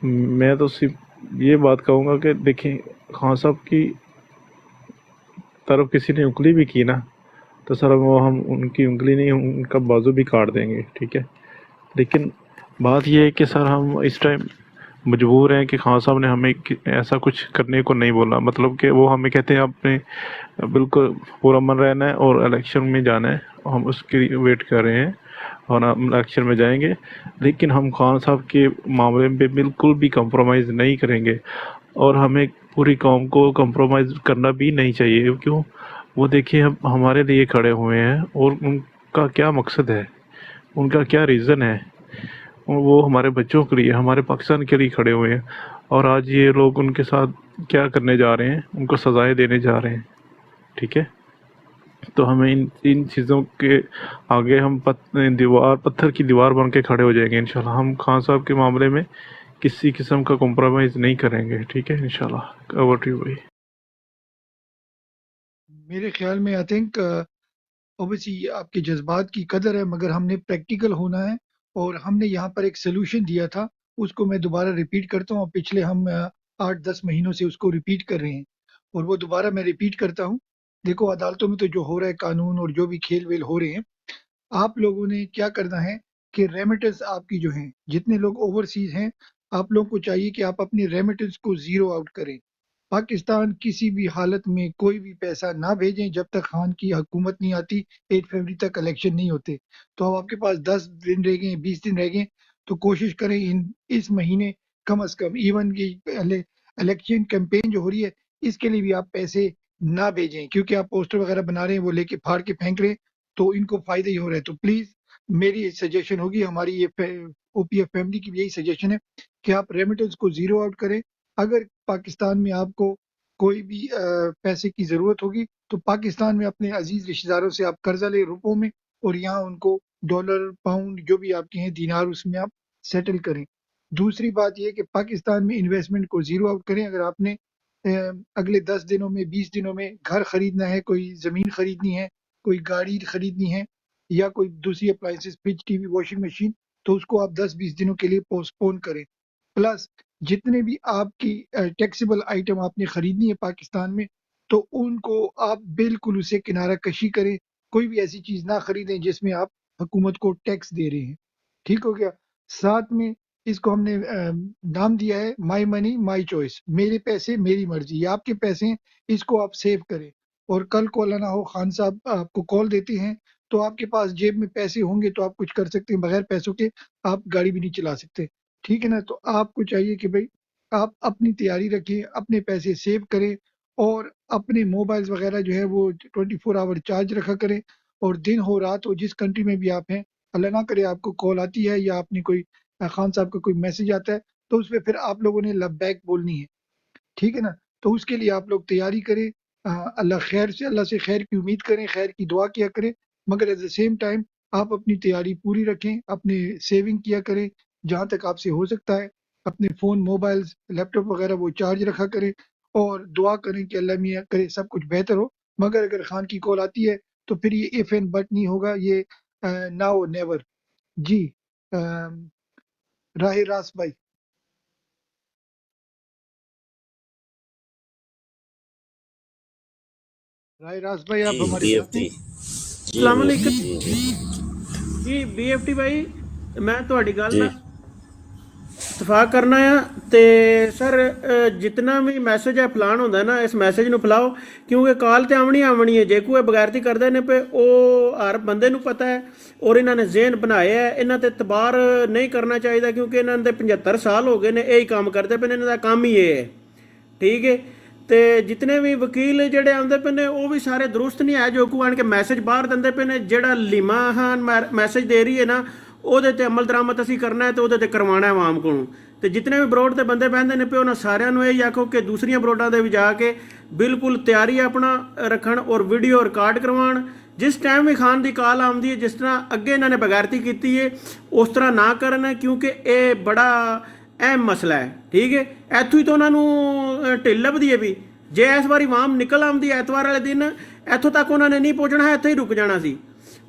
میں تو صرف یہ بات کہوں گا کہ دیکھیں خان صاحب کی طرف کسی نے انگلی بھی کی نا تو سر وہ ہم ان کی انگلی نہیں ان کا بازو بھی کاٹ دیں گے ٹھیک ہے لیکن بات یہ ہے کہ سر ہم اس ٹائم مجبور ہیں کہ خان صاحب نے ہمیں ایسا کچھ کرنے کو نہیں بولا مطلب کہ وہ ہمیں کہتے ہیں آپ نے بالکل پورا من رہنا ہے اور الیکشن میں جانا ہے ہم اس کی ویٹ کر رہے ہیں اور ہم الیکشن میں جائیں گے لیکن ہم خان صاحب کے معاملے میں بالکل بھی کمپرومائز نہیں کریں گے اور ہمیں پوری قوم کو کمپرومائز کرنا بھی نہیں چاہیے کیوں وہ دیکھیں ہمارے لیے کھڑے ہوئے ہیں اور ان کا کیا مقصد ہے ان کا کیا ریزن ہے وہ ہمارے بچوں کے لیے ہمارے پاکستان کے لیے کھڑے ہوئے ہیں اور آج یہ لوگ ان کے ساتھ کیا کرنے جا رہے ہیں ان کو سزائیں دینے جا رہے ہیں ٹھیک ہے تو ہمیں ان چیزوں کے آگے ہم پتھر کی دیوار بن کے کھڑے ہو جائیں گے انشاءاللہ ہم خان صاحب کے معاملے میں کسی قسم کا کمپرومائز نہیں کریں گے ٹھیک ہے انشاءاللہ اوور ٹو یو بھائی میرے خیال میں آئی تھنک اوبیسلی آپ کے جذبات کی قدر ہے مگر ہم نے پریکٹیکل ہونا ہے اور ہم نے یہاں پر ایک سلوشن دیا تھا اس کو میں دوبارہ ریپیٹ کرتا ہوں اور پچھلے ہم 8-10 مہینوں سے اس کو ریپیٹ کر رہے ہیں اور وہ دوبارہ میں ریپیٹ کرتا ہوں دیکھو عدالتوں میں تو جو ہو رہا ہے قانون اور جو بھی کھیل ویل ہو رہے ہیں، آپ لوگوں نے کیا کرنا ہے کہ ریمیٹنس آپ کی جو ہیں، جتنے لوگ اوورسیز ہیں، آپ لوگوں کو چاہیے کہ آپ اپنی ریمیٹنس کو زیرو آؤٹ کریں. پاکستان کسی بھی حالت میں کوئی بھی پیسہ نہ بھیجیں جب تک خان کی حکومت نہیں آتی. 8 فروری تک الیکشن نہیں ہوتے. تو اب آپ کے پاس 10 دن رہ گئے، 20 دن رہ گئے، تو کوشش کریں اس مہینے کم از کم، ایون کی الیکشن کیمپین جو ہو رہی ہے اس کے لیے بھی آپ پیسے نہ بھیجیں، کیونکہ آپ پوسٹر وغیرہ بنا رہے ہیں، وہ لے کے پھاڑ کے پھینک رہے ہیں، تو ان کو فائدہ ہی ہو رہا ہے. تو پلیز میری سجیشن ہوگی، ہماری یہ او پی ایف فیملی کی بھی یہی سجیشن ہے کہ آپ ریمیٹنس کو زیرو آؤٹ کریں. اگر پاکستان میں آپ کو کوئی بھی پیسے کی ضرورت ہوگی تو پاکستان میں اپنے عزیز رشتہ داروں سے آپ قرضہ لیں روپوں میں، اور یہاں ان کو ڈالر، پاؤنڈ، جو بھی آپ کے ہیں دینار، اس میں آپ سیٹل کریں. دوسری بات یہ کہ پاکستان میں انویسٹمنٹ کو زیرو آؤٹ کریں. اگر آپ نے اگلے 10 دنوں میں، 20 دنوں میں گھر خریدنا ہے، کوئی زمین خریدنی ہے، کوئی گاڑی خریدنی ہے، یا کوئی دوسری appliances, fridge, T V, washing machine, تو اس کو آپ 10-20 دنوں کے لیے پوسٹ پون کریں. پلس جتنے بھی آپ کی ٹیکسیبل آئٹم آپ نے خریدنی ہے پاکستان میں، تو ان کو آپ بالکل اسے کنارہ کشی کریں. کوئی بھی ایسی چیز نہ خریدیں جس میں آپ حکومت کو ٹیکس دے رہے ہیں. ٹھیک ہو گیا؟ ساتھ میں اس کو ہم نے نام دیا ہے مائی منی مائی چوائس، میرے پیسے میری مرضی. یہ آپ کے پیسے ہیں، اس کو آپ سیو کریں. اور کل کو اللہ نہ ہو خان صاحب آپ کو کال دیتے ہیں تو آپ کے پاس جیب میں پیسے ہوں گے تو آپ کچھ کر سکتے ہیں، بغیر پیسوں کے آپ گاڑی بھی نہیں چلا سکتے. ٹھیک ہے نا؟ تو آپ کو چاہیے کہ بھئی آپ اپنی تیاری رکھیں، اپنے پیسے سیو کریں، اور اپنے موبائلز وغیرہ جو ہے وہ 24 آور چارج رکھا کریں. اور دن ہو رات ہو، جس کنٹری میں بھی آپ ہیں، اللہ نہ کرے آپ کو کال آتی ہے یا آپ نے کوئی خان صاحب کا کوئی میسج آتا ہے، تو اس پہ پھر آپ لوگوں نے لبیک بولنی ہے. ٹھیک ہے نا؟ تو اس کے لیے آپ لوگ تیاری کریں. اللہ سے خیر کی امید کریں، خیر کی دعا کیا کریں، مگر ایٹ دا سیم ٹائم آپ اپنی تیاری پوری رکھیں، اپنے سیونگ کیا کریں جہاں تک آپ سے ہو سکتا ہے. اپنے فون، موبائلز، لیپ ٹاپ وغیرہ وہ چارج رکھا کریں، اور دعا کریں کہ اللہ میاں کرے سب کچھ بہتر ہو. مگر اگر خان کی کال آتی ہے تو پھر یہ ایف اینڈ بٹ نہیں ہوگا، یہ ناؤ نیور. جی راہ راست بھائی. راہ راست بھائی آپ جی ہمارے بی ایف ساتھ ہیں؟ ٹی. جی السلام بی ایف ٹی. علیکم جی جی ਜੀ BFT ਭਾਈ, ਮੈਂ ਤੁਹਾਡੀ ਗੱਲ جی ਨਾਲ ਇਤਫਾਕ ਕਰਨਾ ਆ. ਤੇ ਸਰ ਜਿੰਨਾ ਵੀ ਮੈਸੇਜ ਹੈ ਫਲਾਣ ਹੁੰਦਾ ਨਾ, ਇਸ ਮੈਸੇਜ ਨੂੰ ਫੈਲਾਓ, ਕਿਉਂਕਿ ਕਾਲ ਤੇ ਆਵਣੀ ਆਵਣੀ ਹੈ. ਜੇ ਕੋਈ ਬਗੈਰਤੀ ਕਰਦੇ ਨੇ ਪਏ, ਉਹ ਹਰ ਬੰਦੇ ਨੂੰ ਪਤਾ ਹੈ, ਔਰ ਇਹਨਾਂ ਨੇ ਜ਼ਿਹਨ ਬਣਾਏ ਹੈ. ਇਹਨਾਂ ਤੇ ਇਤਬਾਰ ਨਹੀਂ ਕਰਨਾ ਚਾਹੀਦਾ, ਕਿਉਂਕਿ ਇਹਨਾਂ ਦੇ 75 ਸਾਲ ਹੋ ਗਏ ਨੇ ਇਹੀ ਕੰਮ ਕਰਦੇ ਪਏ ਨੇ, ਇਹਨਾਂ ਦਾ ਕੰਮ ਹੀ ਇਹ ਹੈ. ਠੀਕ ਹੈ? ਤੇ ਜਿਤਨੇ ਵੀ ਵਕੀਲ ਜਿਹੜੇ ਆਉਂਦੇ ਪਏ ਨੇ ਉਹ ਵੀ ਸਾਰੇ ਦਰੁਸਤ ਨਹੀਂ ਹੈ, ਜੋ ਕੋ ਆਣ ਕੇ ਮੈਸੇਜ ਬਾਹਰ ਦਿੰਦੇ ਪਏ ਨੇ. ਜਿਹੜਾ ਲਿਮਾਹਾਨ ਮੈਸੇਜ ਦੇ ਰਹੀ ਹੈ ਨਾ, ਉਹਦੇ ਤੇ ਅਮਲ ਦਰਾਮਦ ਅਸੀਂ ਕਰਨਾ ਹੈ ਤੇ ਉਹਦੇ ਤੇ ਕਰਵਾਉਣਾ ਹੈ ਆਵਾਮ ਕੋਲੋਂ. ਤੇ ਜਿਤਨੇ ਵੀ ਬਰੋਡ ਤੇ ਬੰਦੇ ਬਹਿੰਦੇ ਨੇ ਪਏ, ਉਹਨਾਂ ਸਾਰਿਆਂ ਨੂੰ ਇਹ ਆਖੋ ਕਿ ਦੂਸਰੀਆਂ ਬਰੋਡਾਂ ਦੇ ਵੀ ਜਾ ਕੇ ਬਿਲਕੁਲ ਤਿਆਰੀ ਆਪਣਾ ਰੱਖਣ, ਔਰ ਵੀਡੀਓ ਰਿਕਾਰਡ ਕਰਵਾਉਣ. ਜਿਸ ਟਾਈਮ ਵੀ ਖਾਨ ਦੀ ਕਾਲ ਆਉਂਦੀ ਹੈ, ਜਿਸ ਤਰ੍ਹਾਂ ਅੱਗੇ ਇਹਨਾਂ ਨੇ ਬਗੈਰਤੀ ਕੀਤੀ ਹੈ, ਉਸ ਤਰ੍ਹਾਂ ਨਾ ਕਰਨ, ਕਿਉਂਕਿ ਇਹ ਬੜਾ ਅਹਿਮ ਮਸਲਾ ਹੈ. ਠੀਕ ਹੈ? ਇੱਥੋਂ ਹੀ ਤਾਂ ਉਹਨਾਂ ਨੂੰ ਢਿੱਲ ਲੱਭਦੀ ਹੈ ਵੀ ਜੇ ਇਸ ਵਾਰੀ ਵਾਮ ਨਿਕਲ ਆਉਂਦੀ ਐਤਵਾਰ ਵਾਲੇ ਦਿਨ, ਇੱਥੋਂ ਤੱਕ ਉਹਨਾਂ ਨੇ ਨਹੀਂ ਪਹੁੰਚਣਾ ਹੈ, ਇੱਥੇ ਹੀ ਰੁਕ ਜਾਣਾ ਸੀ.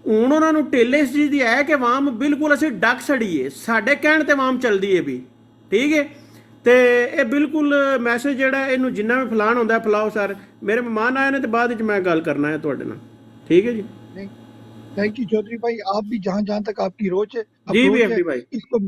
ਹੁਣ ਉਹਨਾਂ ਨੂੰ ਢਿੱਲ ਇਸ ਚੀਜ਼ ਦੀ ਹੈ ਕਿ ਵਾਮ ਬਿਲਕੁਲ ਅਸੀਂ ਡੱਕ ਛੜੀਏ, ਸਾਡੇ ਕਹਿਣ ਤੇ ਵਾਮ ਚੱਲਦੀ ਹੈ ਵੀ. ਠੀਕ ਹੈ? ਤੇ ਇਹ ਬਿਲਕੁਲ ਮੈਸੇਜ ਜਿਹੜਾ ਇਹਨੂੰ ਜਿੰਨਾ ਵੀ ਫਲਾਣ ਹੁੰਦਾ ਫਲਾਓ ਸਰ. ਮੇਰੇ ਮਹਿਮਾਨ ਆਏ ਨੇ ਤੇ ਬਾਅਦ ਵਿੱਚ ਮੈਂ ਗੱਲ ਕਰਨਾ ਹੈ ਤੁਹਾਡੇ ਨਾਲ. ٹھیک ہے جی. تھینک یو چودھری بھائی. آپ بھی جہاں جہاں تک آپ کی جی اپروچ BFT ہے، بھائی. اس کو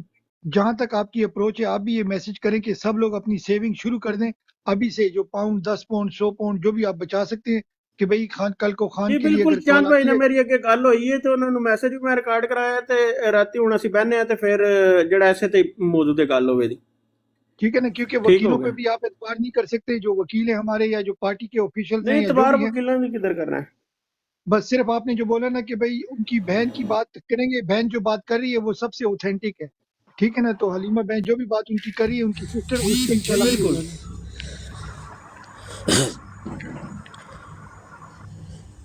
جہاں تک آپ کی اپروچ ہے آپ بھی یہ میسج کریں کہ سب لوگ اپنی سیونگ شروع کر دیں ابھی سے. جو پاؤنڈ، 10 پاؤنڈ، 100 پاؤنڈ جو بھی آپ بچا سکتے ہیں، کہ بھئی خان کل کو خان جی کے لیے ਬਿਲਕੁਲ. اگر کال ਚੰਦ ਭਾਈ آتی ਨਾਲ ہے. ਮੇਰੀ ਅੱਗੇ ਗੱਲ ਹੋਈ ਹੈ ਤੇ ਉਹਨਾਂ ਨੂੰ ਮੈਸੇਜ ਵੀ ਮੈਂ ਰਿਕਾਰਡ ਕਰਾਇਆ, ਤੇ ਰਾਤੀ ਹੁਣ ਅਸੀਂ ਬਹਿਨੇ ਆ ਤੇ ਫਿਰ ਜਿਹੜਾ ਐਸੇ ਤੇ ਮੌਜੂ ਤੇ ਗੱਲ ਹੋਵੇ ਦੀ. ٹھیک ہے نا؟ کیونکہ ٹھیک ہو وکیلوں پہ گیا. بھی آپ اعتبار نہیں کر سکتے. جو وکیل ہیں ہمارے یا جو پارٹی کے آفیشلز ہیں نہیں یا جو اعتبار بھی ہیں، وکیلوں نے کدھر کرنا ہے. بس صرف آپ نے جو بولا نا کہ بھئی ان کی بہن کی بات کریں گے، بہن جو بات کر رہی ہے وہ سب سے اوتھینٹک ہے. ٹھیک ہے نا؟ تو حلیمہ بہن جو بھی بات ان کی کر رہی ہے، ان کی سسٹر، اس پہ جی انشاءاللہ پھر بالکل.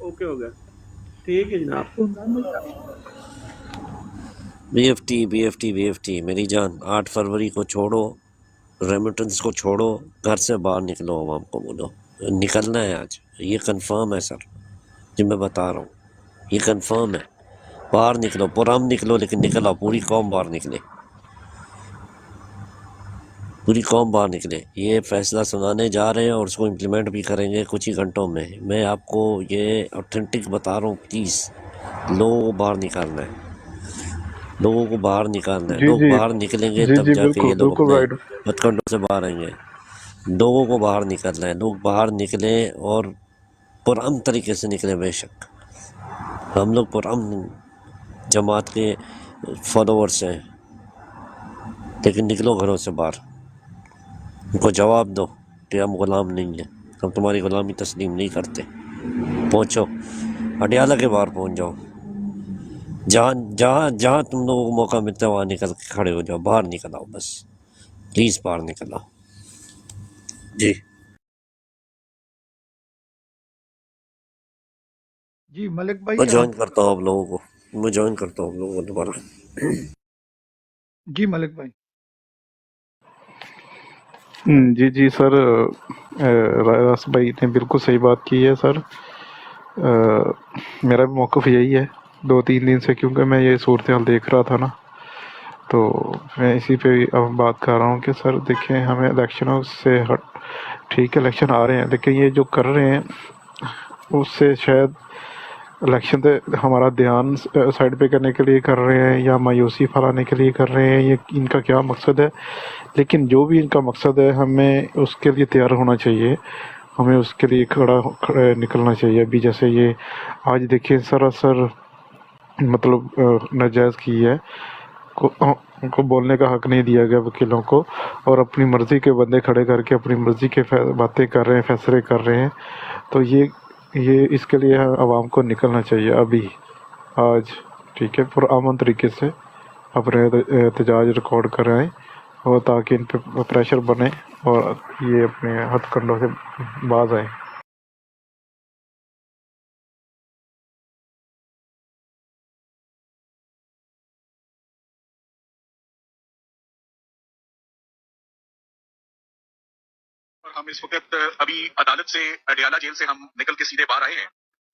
اوکے ہو گیا. ٹھیک ہے جناب. B F T. B F T. B F T. میری جان 8 فروری کو چھوڑو، ریمیٹنس کو چھوڑو، گھر سے باہر نکلو، عوام کو بولو نکلنا ہے آج. یہ کنفرم ہے سر، جو میں بتا رہا ہوں یہ کنفرم ہے. باہر نکلو، پرام نکلو، لیکن نکل آؤ، پوری قوم باہر نکلے. پوری قوم باہر نکلے. یہ فیصلہ سنانے جا رہے ہیں اور اس کو امپلیمنٹ بھی کریں گے کچھ ہی گھنٹوں میں. میں آپ کو یہ اوتھینٹک بتا رہا ہوں. پلیز لوگوں کو باہر نکالنا ہے، لوگوں کو باہر نکالنا ہے. جی لوگ جی باہر نکلیں گے جی تب جی جا کے بالکل یہ لوگ بالکل اپنے رائٹ. ہتھ کنڈوں سے باہر آئیں گے. لوگوں کو باہر نکلنا ہے، لوگ باہر نکلیں اور پرامن طریقے سے نکلیں. بے شک ہم لوگ پرامن جماعت کے فالوورس ہیں، لیکن نکلو گھروں سے باہر. ان کو جواب دو کہ ہم غلام نہیں ہیں، ہم تمہاری غلامی تسلیم نہیں کرتے. پہنچو اڈیالہ کے باہر پہنچ جاؤ. جہاں جہاں جہاں تم لوگوں کو موقع ملتا ہے وہاں نکل کے کھڑے ہو جاؤ. باہر نکل آؤ، بس پلیز باہر نکل آؤ. جی جی ملک میں بھائی جوائن آپ کرتا ہوں آپ لوگوں کو، میں جوائن کرتا ہوں آپ لوگوں کو دوبارہ. جی ملک بھائی. جی جی سر، راس بھائی نے بالکل صحیح بات کی ہے سر. میرا بھی موقف یہی ہے 2-3 دن سے، کیونکہ میں یہ صورتحال دیکھ رہا تھا نا، تو میں اسی پہ اب بات کر رہا ہوں کہ سر دیکھیں ہمیں الیکشنوں سے ٹھیک ہے الیکشن آ رہے ہیں، لیکن یہ جو کر رہے ہیں اس سے شاید الیکشن پہ ہمارا دھیان سائڈ پہ کرنے کے لیے کر رہے ہیں یا مایوسی پھیلانے کے لیے کر رہے ہیں. یہ ان کا کیا مقصد ہے؟ لیکن جو بھی ان کا مقصد ہے ہمیں اس کے لیے تیار ہونا چاہیے، ہمیں اس کے لیے کھڑا نکلنا چاہیے. ابھی جیسے یہ آج دیکھیں سراسر مطلب ناجائز کی ہے، ان کو بولنے کا حق نہیں دیا گیا وکیلوں کو، اور اپنی مرضی کے بندے کھڑے کر کے اپنی مرضی کے باتیں کر رہے ہیں، فیصلے کر رہے ہیں. تو یہ اس کے لیے عوام کو نکلنا چاہیے ابھی آج، ٹھیک ہے، پرامن طریقے سے اپنے احتجاج ریکارڈ کرائیں، اور تاکہ ان پہ پریشر بنے اور یہ اپنے ہتھ کنڈوں سے باز آئیں. ہم اس وقت ابھی عدالت سے اڈیالہ جیل سے ہم نکل کے سیدھے باہر آئے ہیں.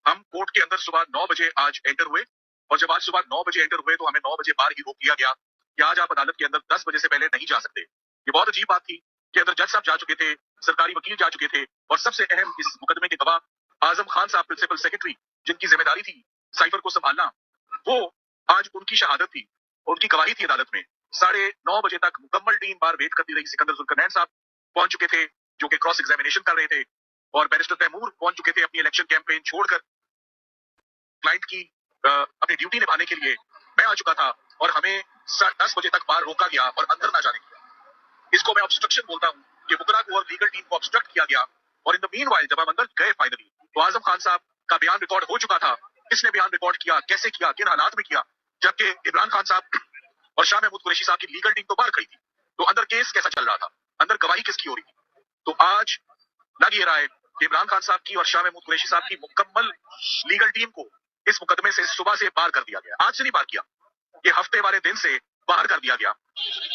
ہم کورٹ کے اندر صبح 9 بجے آج انٹر ہوئے، اور جب آج صبح 9 بجے انٹر ہوئے تو ہمیں 9 بجے باہر ہی روک دیا گیا کہ آج آپ عدالت کے اندر 10 بجے سے پہلے نہیں جا سکتے. یہ بہت عجیب بات تھی کہ اندر جج صاحب جا چکے تھے، سرکاری وکیل جا چکے تھے، اور سب سے اہم اس مقدمے کے گواہ اعظم خان صاحب پرنسپل سیکرٹری، جن کی ذمہ داری تھی سائفر کو سنبھالنا، وہ آج ان کی شہادت تھی اور ان کی گواہی تھی عدالت میں. 9:30 بجے تک مکمل ٹیم بار ویٹ کرتی رہی. سکندر ذوالقرنین صاحب پہنچ چکے تھے جو کہ کراس ایگزامینیشن کر رہے تھے، اور بیرسٹر تیمور پہنچ چکے تھے اپنی الیکشن کیمپین چھوڑ کر کلائنٹ کی اپنی ڈیوٹی نبھانے کے لیے. میں آ چکا تھا اور ہمیں 10 بجے تک باہر روکا گیا اور اندر نہ جانے دیا. اس کو میں obstruction بولتا ہوں کہ وکلا کو اور لیگل ٹیم کو obstruct کیا گیا. اور ان دا مین وائل جب ہم اندر گئے فائنلی تو اعظم خان صاحب کا بیان ریکارڈ ہو چکا تھا. کس نے بیان ریکارڈ کیا، کیسے کیا، کن حالات میں کیا، جبکہ عمران خان صاحب اور شاہ محمود قریشی صاحب کی لیگل ٹیم تو باہر کھڑی تھی. تو اندر کیس کیسا چل رہا تھا، اندر گواہی کس کی ہو رہی تھی. تو آج لگ یہ رہا ہے کہ عمران خان صاحب کی اور شاہ محمود قریشی صاحب کی مکمل لیگل ٹیم کو اس مقدمے سے صبح سے باہر کر دیا گیا. آج سے نہیں باہر کیا، یہ ہفتے والے دن سے باہر کر دیا گیا.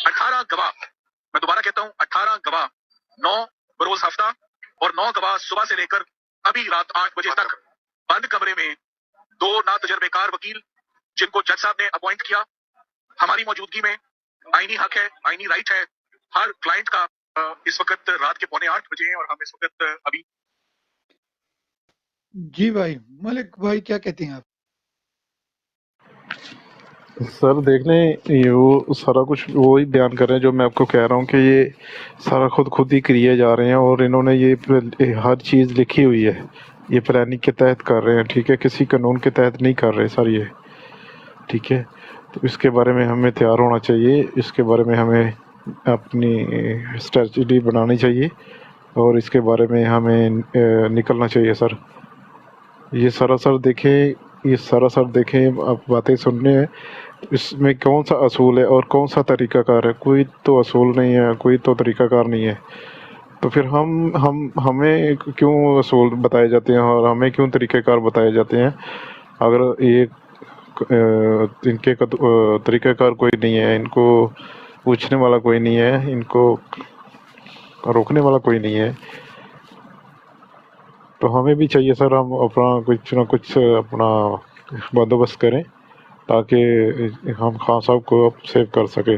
18 گواہ، میں دوبارہ کہتا ہوں 18 گواہ، 9 بروز ہفتہ اور 9 گواہ صبح سے لے کر ابھی رات 8 بجے تک بند کمرے میں 2 ناتجربے کار وکیل جن کو جج صاحب نے اپوائنٹ کیا ہماری موجودگی میں. آئینی حق ہے، آئینی رائٹ ہے ہر کلائنٹ کا. اس وقت رات کے 7:45 بجے ہیں اور ہم اس وقت ابھی. جی بھائی ملک بھائی کیا کہتے ہیں آپ؟ سر دیکھ لیں، یہ وہ سارا کچھ وہی بیان کر رہے ہیں جو میں آپ کو کہہ رہا ہوں کہ یہ سارا خود ہی کریے جا رہے ہیں، اور انہوں نے یہ ہر چیز لکھی ہوئی ہے، یہ پلاننگ کے تحت کر رہے ہیں، ٹھیک ہے، کسی قانون کے تحت نہیں کر رہے سر یہ، ٹھیک ہے. تو اس کے بارے میں ہمیں تیار ہونا چاہیے، اس کے بارے میں ہمیں اپنی اسٹریٹجی بنانی چاہیے، اور اس کے بارے میں ہمیں نکلنا چاہیے سر. یہ سراسر دیکھیں آپ باتیں سننے ہیں، اس میں کون سا اصول ہے اور کون سا طریقہ کار ہے؟ کوئی تو اصول نہیں ہے، کوئی تو طریقہ کار نہیں ہے. تو پھر ہمیں کیوں اصول بتائے جاتے ہیں اور ہمیں کیوں طریقہ کار بتائے جاتے ہیں اگر یہ ان کے طریقہ کار کوئی نہیں ہے، ان کو پوچھنے والا کوئی نہیں ہے، ان کو روکنے والا کوئی نہیں ہے؟ تو ہمیں بھی چاہیے سر ہم اپنا کچھ نہ کچھ اپنا بندوبست کریں تاکہ ہم خان صاحب کو سیو کر سکیں.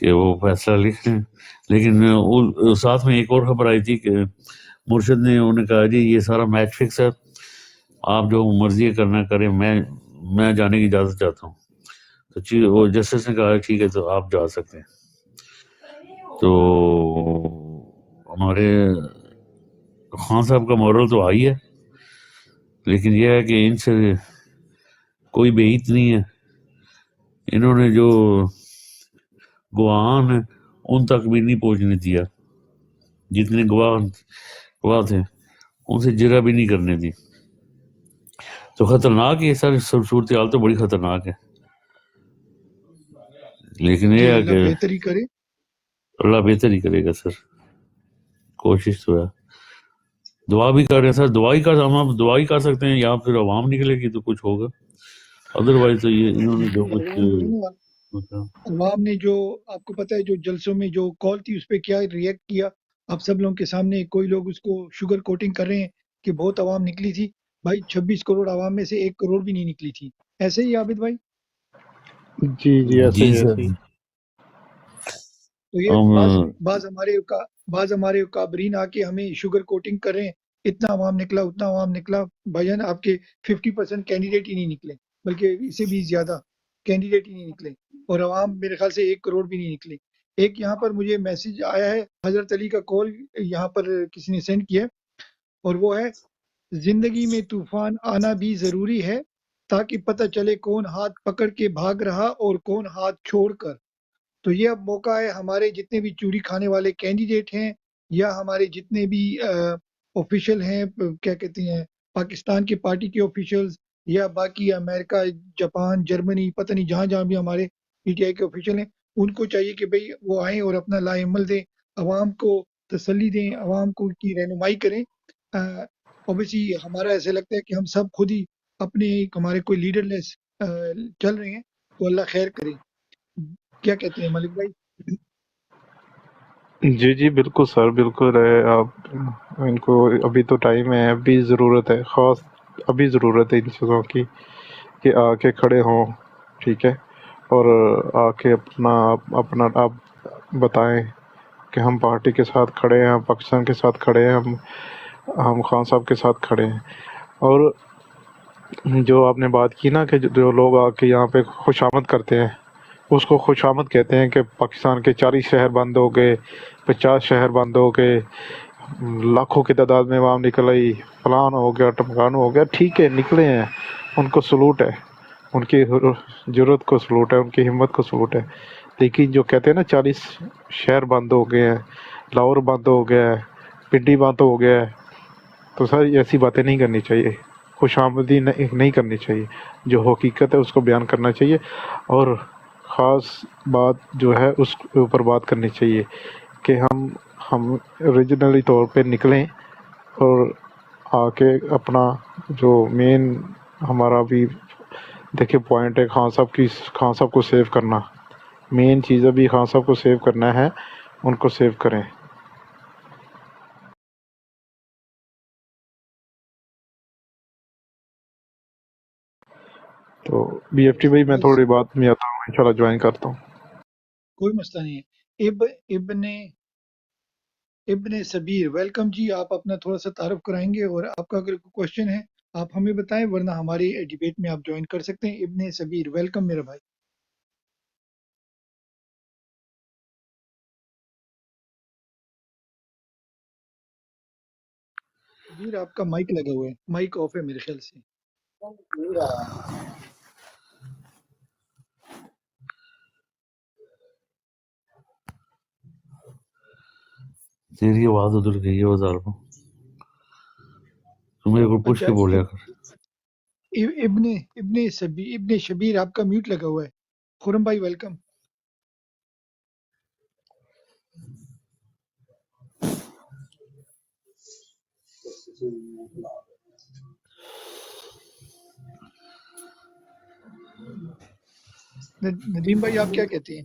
کہ وہ فیصلہ لکھ لیں. لیکن ساتھ میں ایک اور خبر آئی تھی کہ مرشد نے انہیں کہا جی یہ سارا میچ فکس ہے, آپ جو مرضی کرنا کریں, میں جانے کی اجازت چاہتا ہوں. تو وہ جسٹس نے کہا ٹھیک ہے تو آپ جا سکتے ہیں. تو ہمارے خان صاحب کا مورل تو آئی ہے, لیکن یہ ہے کہ ان سے کوئی بعید نہیں ہے. انہوں نے جو گواہان ہیں ان تک بھی نہیں پہنچنے دیا, جتنے گواہ تھے ان سے جرا بھی نہیں کرنے دی. تو خطرناک ہے سر, صورتحال تو بڑی خطرناک ہے. لیکن جی یہ ہے اللہ کہ بہتری کرے. اللہ بہتر ہی کرے گا سر, کوشش تو ہے. دعا بھی کر رہے ہیں سر, ہم دعا ہی کر سکتے ہیں, یا پھر عوام نکلے گی تو کچھ ہوگا. ادروائز تو یہ انہوں نے جو جی کچھ عوام جو ہے نا، عوام نے جو آپ کو پتہ ہے جو جلسوں میں جو کال تھی اس پہ کیا ریئیکٹ کیا آپ سب لوگوں کے سامنے. کوئی لوگ اس کو شوگر کوٹنگ کر رہے ہیں کہ بہت عوام نکلی تھی. بھائی 26 کروڑ عوام میں سے 1 کروڑ بھی نہیں نکلی تھی. ایسے ہی عابد بھائی. جی ایسے جی ہی سر. ایسے ہی. تو یہ ہم بعض ہمارے کابرین آ کے ہمیں شوگر کوٹنگ کر رہے ہیں, اتنا عوام نکلا اتنا عوام نکلا. بھائی جان آپ کے 50% کینڈیڈیٹ ہی نہیں نکلے, بلکہ اس سے بھی زیادہ کینڈیڈیٹ ہی نہیں نکلے, اور عوام میرے خیال سے 1 کروڑ بھی نہیں نکلے. ایک یہاں پر مجھے میسج آیا ہے, حضرت علی کا کال یہاں پر کسی نے سینڈ کیا, اور وہ ہے زندگی میں طوفان آنا بھی ضروری ہے تاکہ پتہ چلے کون ہاتھ پکڑ کے بھاگ رہا اور کون ہاتھ چھوڑ کر. تو یہ اب موقع ہے ہمارے جتنے بھی چوری کھانے والے کینڈیڈیٹ ہیں یا ہمارے جتنے بھی آفیشل ہیں, کیا کہتے ہیں, پاکستان کی پارٹی کے آفیشلز یا باقی امریکہ جاپان جرمنی پتہ نہیں جہاں جہاں بھی ہمارے پی ٹی آئی کے آفیشل ہیں, ان کو چاہیے کہ بھئی وہ آئیں اور اپنا لائے عمل دیں, عوام کو تسلی دیں, عوام کو کی رہنمائی کریں. اوبیسلی ہمارا ایسے لگتا ہے کہ ہم سب خود ہی اپنے ہمارے کوئی لیڈر لیس چل رہے ہیں, تو اللہ خیر کرے. کیا کہتے ہیں ملک بھائی؟ جی بالکل سر, بالکل ہے. آپ ان کو ابھی تو ٹائم ہے, ابھی ضرورت ہے, خاص ابھی ضرورت ہے ان چیزوں کی کہ آ کے کھڑے ہوں, ٹھیک ہے, اور آ کے اپنا آپ بتائیں کہ ہم پارٹی کے ساتھ کھڑے ہیں, ہم پاکستان کے ساتھ کھڑے ہیں, ہم خان صاحب کے ساتھ کھڑے ہیں. اور جو آپ نے بات کی نا کہ جو لوگ آ کے یہاں پہ خوش آمد کرتے ہیں, اس کو خوش آمد کہتے ہیں کہ پاکستان کے 40 شہر بند ہو گئے, 50 شہر بند ہو گئے, لاکھوں کی تعداد میں عوام نکل آئی, فلان ہو گیا ٹمکان ہو گیا. ٹھیک ہے, نکلے ہیں, ان کو سلوٹ ہے, ان کی جرت کو سلوٹ ہے, ان کی ہمت کو سلوٹ ہے. لیکن جو کہتے ہیں نا 40 شہر بند ہو گئے ہیں, لاہور بند ہو گیا ہے, پنڈی بند ہو گیا ہے, تو سر ایسی باتیں نہیں کرنی چاہیے, خوش آمدی نہیں کرنی چاہیے. جو حقیقت ہے اس کو بیان کرنا چاہیے, اور خاص بات جو ہے اس کے اوپر بات کرنی چاہیے کہ ہم اوریجنلی طور پہ نکلیں اور آ کے اپنا جو مین ہمارا بھی دیکھیں پوائنٹ ہے خان صاحب کو سیو کرنا. مین چیز ابھی خان صاحب کو سیو کرنا ہے, ان کو سیو کریں. تو بی ایف ٹی بھائی میں بس تھوڑی بات میں آتا ہوں, انشاءاللہ جوائن کرتا ہوں. کوئی مسئلہ نہیں ہے. ابن سبیر ویلکم جی. آپ اپنا تھوڑا سا تعارف کرائیں گے, اور آپ کا اگر کوئی کوشچن ہے آپ ہمیں بتائیں, ورنہ ہماری ڈیبیٹ میں آپ جوائن کر سکتے ہیں. ابن سبیر ویلکم میرا بھائی. سبیر آپ کا مائک لگا ہوا ہے, مائک آف ہے میرے خیال سے. تیری آواز ادھر گئی ہے بازار کو, تو میرے کو پوچھ اچھا کے بولیا کر. ابن شبیر آپ کا میوٹ لگا ہوا ہے. خرم بھائی ویلکم. ندیم بھائی آپ کیا کہتے ہیں؟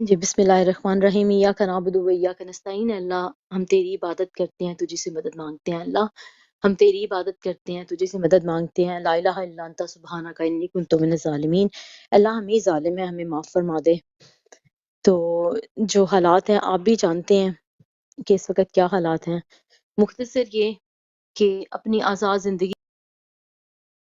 جی بسم اللہ الرحمن الرحیم ایاک نعبد و ایاک نستعین اللہ ہم تیری عبادت کرتے ہیں تجھے سے مدد مانگتے ہیں اللہ ہم تیری عبادت کرتے ہیں تجھے سے مدد مانگتے ہیں لا الہ الا انت سبحانک انی کنت من الظالمین اللہ ہم ہی ظالم ہیں ہمیں معاف فرما دے تو جو حالات ہیں آپ بھی جانتے ہیں کہ اس وقت کیا حالات ہیں مختصر یہ کہ اپنی آزاد زندگی